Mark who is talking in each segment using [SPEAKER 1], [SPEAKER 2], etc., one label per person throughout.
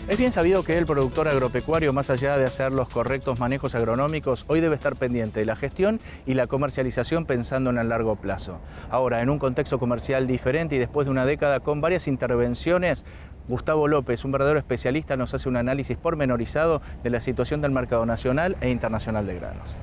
[SPEAKER 1] Es bien sabido que el productor agropecuario, más allá de hacer los correctos manejos agronómicos, hoy debe estar pendiente de la gestión y la comercialización pensando en el largo plazo. Ahora, en un contexto comercial diferente y después de una década con varias intervenciones, Gustavo López, un verdadero especialista, nos hace un análisis pormenorizado de la situación del mercado nacional e internacional de granos.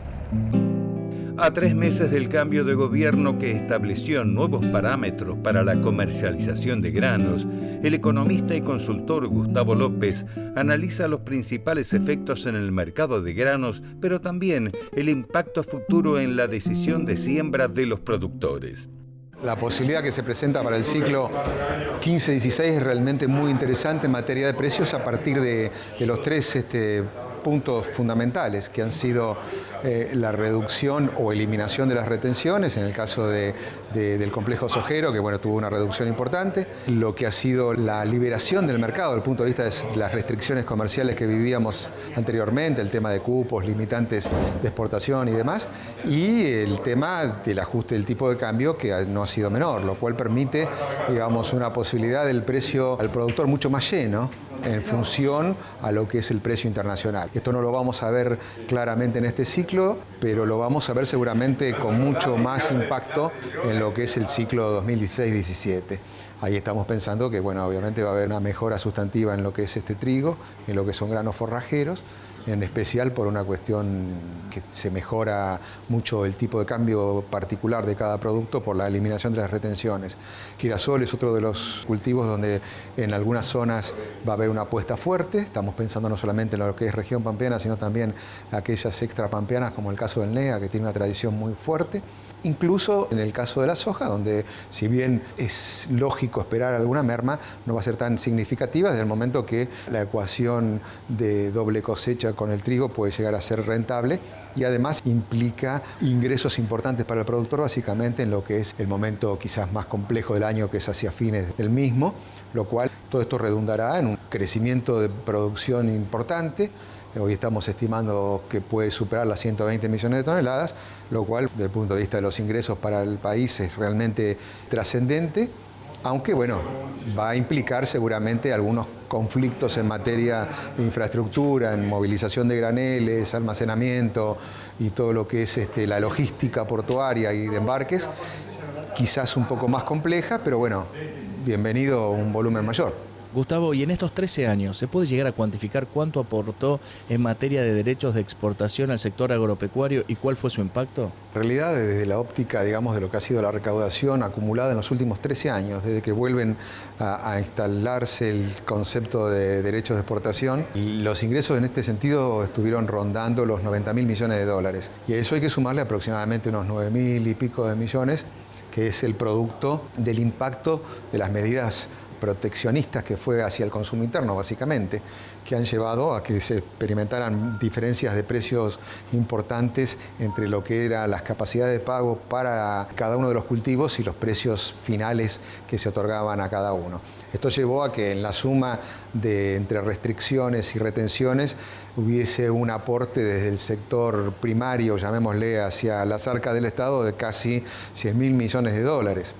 [SPEAKER 2] A 3 meses del cambio de gobierno que estableció nuevos parámetros para la comercialización de granos, el economista y consultor Gustavo López analiza los principales efectos en el mercado de granos, pero también el impacto futuro en la decisión de siembra de los productores.
[SPEAKER 3] La posibilidad que se presenta para el ciclo 15-16 es realmente muy interesante en materia de precios a partir de los tres puntos fundamentales que han sido la reducción o eliminación de las retenciones, en el caso del complejo sojero, que bueno, tuvo una reducción importante, lo que ha sido la liberación del mercado desde el punto de vista de las restricciones comerciales que vivíamos anteriormente, el tema de cupos, limitantes de exportación y demás, y el tema del ajuste del tipo de cambio que no ha sido menor, lo cual permite, digamos, una posibilidad del precio al productor mucho más lleno en función a lo que es el precio internacional. Esto no lo vamos a ver claramente en este ciclo, pero lo vamos a ver seguramente con mucho más impacto en lo que es el ciclo 2016-17. Ahí estamos pensando que, bueno, obviamente va a haber una mejora sustantiva en lo que es este trigo, en lo que son granos forrajeros, en especial por una cuestión que se mejora mucho el tipo de cambio particular de cada producto por la eliminación de las retenciones. Girasol es otro de los cultivos donde en algunas zonas va a haber una apuesta fuerte. Estamos pensando no solamente en lo que es región pampeana, sino también aquellas extrapampeanas como el caso del NEA, que tiene una tradición muy fuerte. Incluso en el caso de la soja, donde si bien es lógico esperar alguna merma, no va a ser tan significativa desde el momento que la ecuación de doble cosecha con el trigo puede llegar a ser rentable y además implica ingresos importantes para el productor, básicamente en lo que es el momento quizás más complejo del año, que es hacia fines del mismo, lo cual todo esto redundará en un crecimiento de producción importante. Hoy estamos estimando que puede superar las 120 millones de toneladas, lo cual, desde el punto de vista de los ingresos para el país, es realmente trascendente, aunque, bueno, va a implicar seguramente algunos conflictos en materia de infraestructura, en movilización de graneles, almacenamiento y todo lo que es la logística portuaria y de embarques, quizás un poco más compleja, pero bueno, bienvenido a un volumen mayor.
[SPEAKER 1] Gustavo, y en estos 13 años, ¿se puede llegar a cuantificar cuánto aportó en materia de derechos de exportación al sector agropecuario y cuál fue su impacto?
[SPEAKER 3] En realidad, desde la óptica, digamos, de lo que ha sido la recaudación acumulada en los últimos 13 años, desde que vuelven a instalarse el concepto de derechos de exportación, los ingresos en este sentido estuvieron rondando los 90.000 millones de dólares. Y a eso hay que sumarle aproximadamente unos 9.000 y pico de millones, que es el producto del impacto de las medidas proteccionistas que fue hacia el consumo interno, básicamente, que han llevado a que se experimentaran diferencias de precios importantes entre lo que eran las capacidades de pago para cada uno de los cultivos y los precios finales que se otorgaban a cada uno. Esto llevó a que en la suma de entre restricciones y retenciones hubiese un aporte desde el sector primario, llamémosle, hacia las arcas del Estado de casi 100.000 millones de dólares.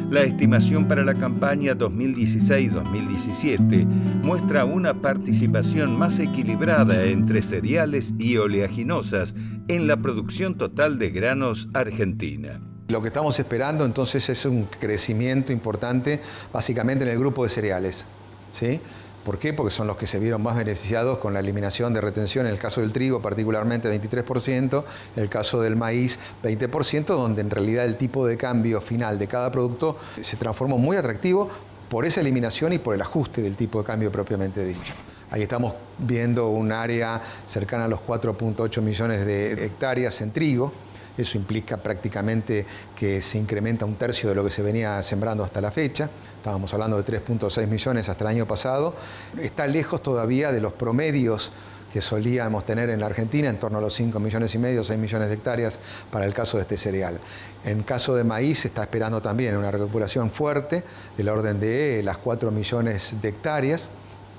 [SPEAKER 2] La estimación para la campaña 2016-2017 muestra una participación más equilibrada entre cereales y oleaginosas en la producción total de granos argentina.
[SPEAKER 3] Lo que estamos esperando entonces es un crecimiento importante básicamente en el grupo de cereales, ¿sí? ¿Por qué? Porque son los que se vieron más beneficiados con la eliminación de retención, en el caso del trigo particularmente 23%, en el caso del maíz 20%, donde en realidad el tipo de cambio final de cada producto se transformó muy atractivo por esa eliminación y por el ajuste del tipo de cambio propiamente dicho. Ahí estamos viendo un área cercana a los 4.8 millones de hectáreas en trigo. Eso implica prácticamente que se incrementa un tercio de lo que se venía sembrando hasta la fecha. Estábamos hablando de 3.6 millones hasta el año pasado. Está lejos todavía de los promedios que solíamos tener en la Argentina, en torno a los 5 millones y medio, 6 millones de hectáreas para el caso de este cereal. En caso de maíz se está esperando también una recuperación fuerte del orden de las 4 millones de hectáreas,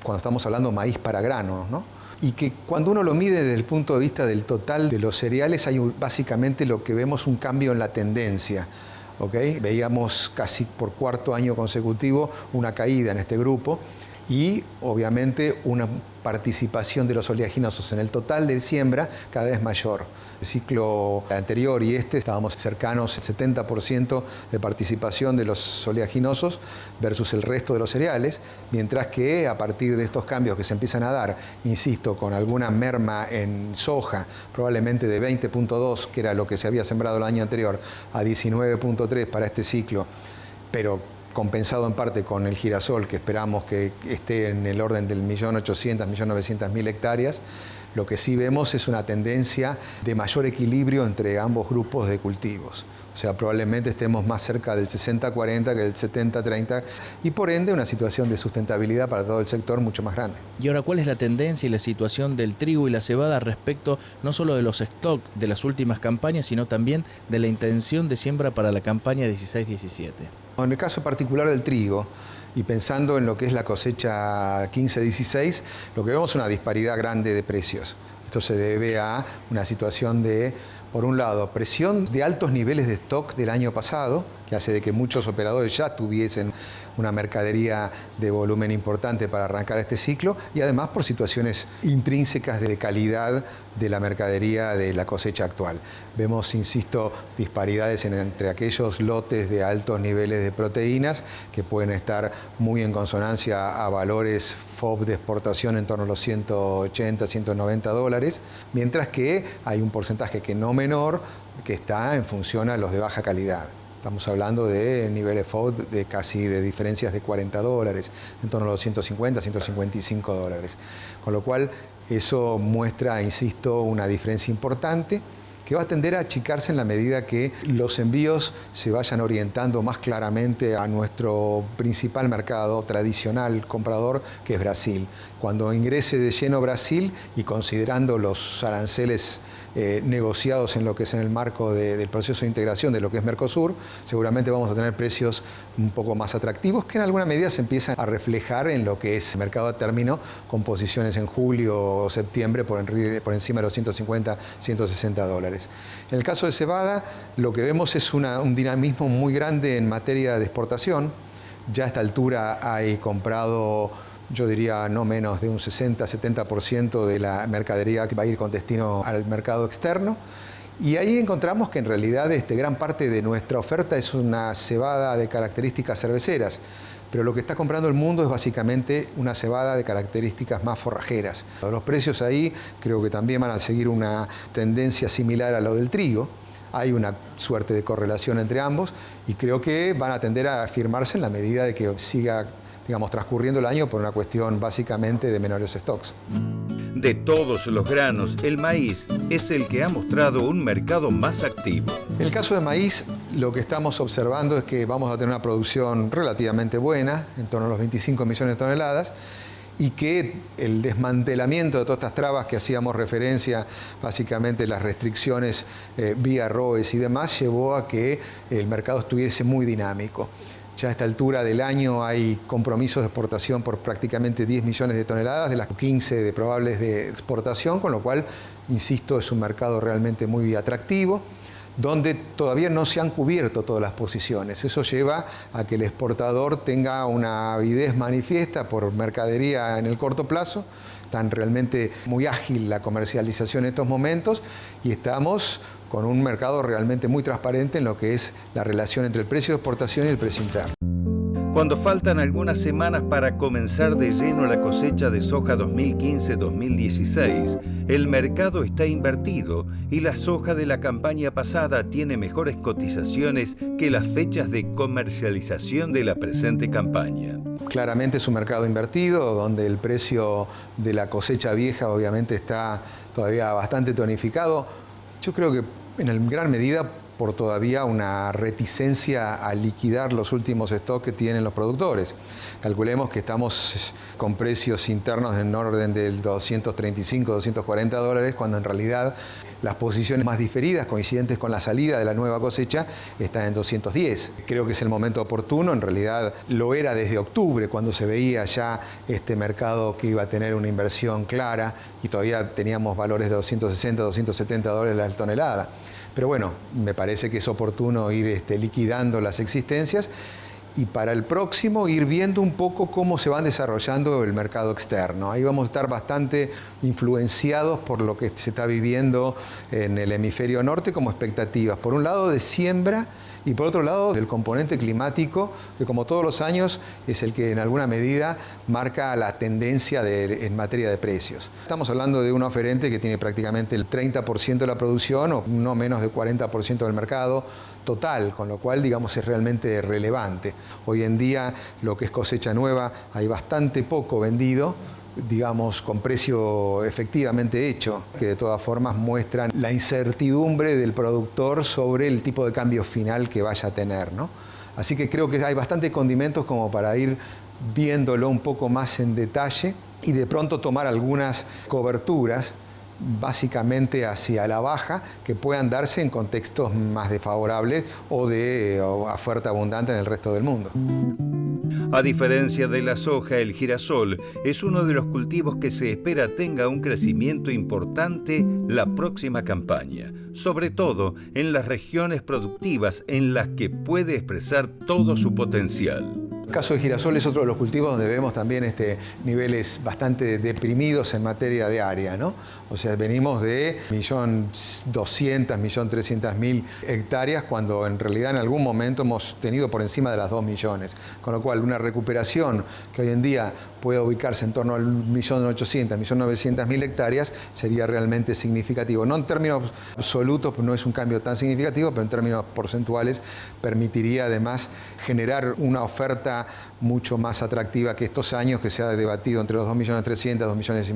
[SPEAKER 3] cuando estamos hablando de maíz para granos, ¿no? Y que cuando uno lo mide desde el punto de vista del total de los cereales, hay básicamente lo que vemos un cambio en la tendencia. ¿Okay? Veíamos casi por cuarto año consecutivo una caída en este grupo y obviamente una participación de los oleaginosos en el total de siembra cada vez mayor. El ciclo anterior y este estábamos cercanos al 70% de participación de los oleaginosos versus el resto de los cereales, mientras que a partir de estos cambios que se empiezan a dar, insisto, con alguna merma en soja, probablemente de 20.2, que era lo que se había sembrado el año anterior, a 19.3 para este ciclo, pero compensado en parte con el girasol, que esperamos que esté en el orden del 1.800.000, 1.900.000 hectáreas, lo que sí vemos es una tendencia de mayor equilibrio entre ambos grupos de cultivos. O sea, probablemente estemos más cerca del 60-40 que del 70-30 y por ende una situación de sustentabilidad para todo el sector mucho más grande.
[SPEAKER 1] Y ahora, ¿cuál es la tendencia y la situación del trigo y la cebada respecto no solo de los stocks de las últimas campañas, sino también de la intención de siembra para la campaña 16-17?
[SPEAKER 3] En el caso particular del trigo, y pensando en lo que es la cosecha 15-16, lo que vemos es una disparidad grande de precios. Esto se debe a una situación de, por un lado, presión de altos niveles de stock del año pasado, que hace de que muchos operadores ya tuviesen una mercadería de volumen importante para arrancar este ciclo, y además por situaciones intrínsecas de calidad de la mercadería de la cosecha actual. Vemos, insisto, disparidades entre aquellos lotes de altos niveles de proteínas que pueden estar muy en consonancia a valores FOB de exportación en torno a los 180, 190 dólares, mientras que hay un porcentaje que no menor que está en función a los de baja calidad. Estamos hablando de niveles FOB de casi de diferencias de 40 dólares, en torno a los 150, 155 dólares. Con lo cual, eso muestra, insisto, una diferencia importante que va a tender a achicarse en la medida que los envíos se vayan orientando más claramente a nuestro principal mercado tradicional comprador, que es Brasil. Cuando ingrese de lleno Brasil y considerando los aranceles negociados en lo que es en el marco del proceso de integración de lo que es Mercosur, seguramente vamos a tener precios un poco más atractivos que en alguna medida se empiezan a reflejar en lo que es mercado a término, con posiciones en julio o septiembre por encima de los 150, 160 dólares. En el caso de cebada, lo que vemos es un dinamismo muy grande en materia de exportación. Ya a esta altura hay comprado, yo diría, no menos de un 60-70% de la mercadería que va a ir con destino al mercado externo. Y ahí encontramos que en realidad gran parte de nuestra oferta es una cebada de características cerveceras, pero lo que está comprando el mundo es básicamente una cebada de características más forrajeras. Los precios ahí creo que también van a seguir una tendencia similar a lo del trigo. Hay una suerte de correlación entre ambos y creo que van a tender a afirmarse en la medida de que siga, digamos, transcurriendo el año por una cuestión básicamente de menores stocks.
[SPEAKER 2] De todos los granos, el maíz es el que ha mostrado un mercado más activo.
[SPEAKER 3] En el caso de maíz, lo que estamos observando es que vamos a tener una producción relativamente buena, en torno a los 25 millones de toneladas, y que el desmantelamiento de todas estas trabas que hacíamos referencia, básicamente las restricciones vía ROEs y demás, llevó a que el mercado estuviese muy dinámico. Ya a esta altura del año hay compromisos de exportación por prácticamente 10 millones de toneladas, de las 15 de probables de exportación, con lo cual, insisto, es un mercado realmente muy atractivo, donde todavía no se han cubierto todas las posiciones. Eso lleva a que el exportador tenga una avidez manifiesta por mercadería en el corto plazo. Tan realmente muy ágil la comercialización en estos momentos y estamos con un mercado realmente muy transparente en lo que es la relación entre el precio de exportación y el precio interno.
[SPEAKER 2] Cuando faltan algunas semanas para comenzar de lleno la cosecha de soja 2015-2016, el mercado está invertido y la soja de la campaña pasada tiene mejores cotizaciones que las fechas de comercialización de la presente campaña.
[SPEAKER 3] Claramente es un mercado invertido, donde el precio de la cosecha vieja obviamente está todavía bastante tonificado. Yo creo que en gran medida por todavía una reticencia a liquidar los últimos stocks que tienen los productores. Calculemos que estamos con precios internos en orden del 235, 240 dólares, cuando en realidad las posiciones más diferidas, coincidentes con la salida de la nueva cosecha, están en 210. Creo que es el momento oportuno, en realidad lo era desde octubre, cuando se veía ya este mercado que iba a tener una inversión clara y todavía teníamos valores de 260, 270 dólares la tonelada. Pero bueno, me parece que es oportuno ir liquidando las existencias y para el próximo ir viendo un poco cómo se van desarrollando el mercado externo. Ahí vamos a estar bastante influenciados por lo que se está viviendo en el hemisferio norte como expectativas. Por un lado de siembra y por otro lado del componente climático, que como todos los años es el que en alguna medida marca la tendencia en materia de precios. Estamos hablando de un oferente que tiene prácticamente el 30% de la producción o no menos del 40% del mercado total, con lo cual, digamos, es realmente relevante. Hoy en día, lo que es cosecha nueva, hay bastante poco vendido, digamos, con precio efectivamente hecho, que de todas formas muestran la incertidumbre del productor sobre el tipo de cambio final que vaya a tener, ¿no? Así que creo que hay bastantes condimentos como para ir viéndolo un poco más en detalle y de pronto tomar algunas coberturas básicamente hacia la baja, que puedan darse en contextos más desfavorables o de oferta abundante en el resto del mundo.
[SPEAKER 2] A diferencia de la soja, el girasol es uno de los cultivos que se espera tenga un crecimiento importante la próxima campaña, sobre todo en las regiones productivas en las que puede expresar todo su potencial.
[SPEAKER 3] El caso de girasol es otro de los cultivos donde vemos también niveles bastante deprimidos en materia de área, ¿no? O sea, venimos de 1.200.000, 1.300.000 hectáreas, cuando en realidad en algún momento hemos tenido por encima de las 2 millones. Con lo cual, una recuperación que hoy en día puede ubicarse en torno al 1.800.000, 1.900.000 hectáreas sería realmente significativo. No en términos absolutos, no es un cambio tan significativo, pero en términos porcentuales permitiría además generar una oferta mucho más atractiva que estos años, que se ha debatido entre los 2.300.000, 2,5 millones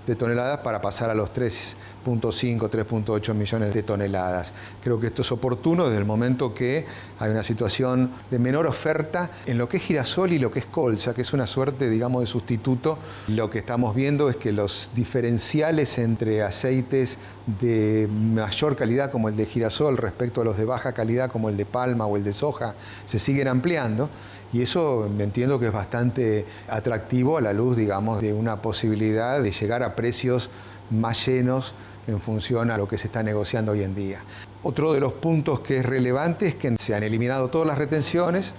[SPEAKER 3] de toneladas, para pasar a los 3.5, 3.8 millones de toneladas. Creo que esto es oportuno desde el momento que hay una situación de menor oferta en lo que es girasol y lo que es colza, que es una suerte, digamos, de sustituto. Lo que estamos viendo es que los diferenciales entre aceites de mayor calidad como el de girasol respecto a los de baja calidad como el de palma o el de soja se siguen ampliando. Y eso entiendo que es bastante atractivo a la luz, digamos, de una posibilidad de llegar a precios más llenos en función a lo que se está negociando hoy en día. Otro de los puntos que es relevante es que se han eliminado todas las retenciones,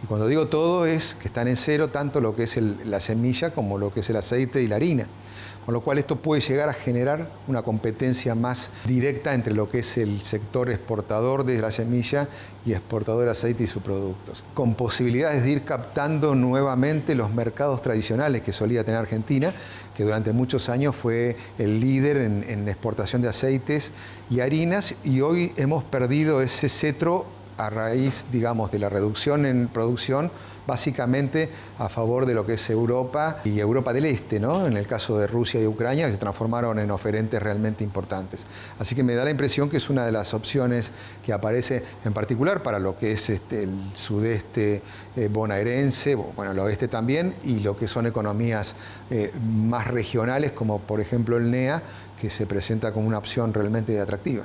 [SPEAKER 3] y cuando digo todo es que están en cero tanto lo que es la semilla como lo que es el aceite y la harina. Con lo cual esto puede llegar a generar una competencia más directa entre lo que es el sector exportador de la semilla y exportador de aceite y sus productos, con posibilidades de ir captando nuevamente los mercados tradicionales que solía tener Argentina, que durante muchos años fue el líder en exportación de aceites y harinas, y hoy hemos perdido ese cetro a raíz, digamos, de la reducción en producción, básicamente a favor de lo que es Europa y Europa del Este, ¿no? En el caso de Rusia y Ucrania, que se transformaron en oferentes realmente importantes. Así que me da la impresión que es una de las opciones que aparece en particular para lo que es el sudeste bonaerense, bueno, el oeste también, y lo que son economías más regionales, como por ejemplo el NEA, que se presenta como una opción realmente atractiva.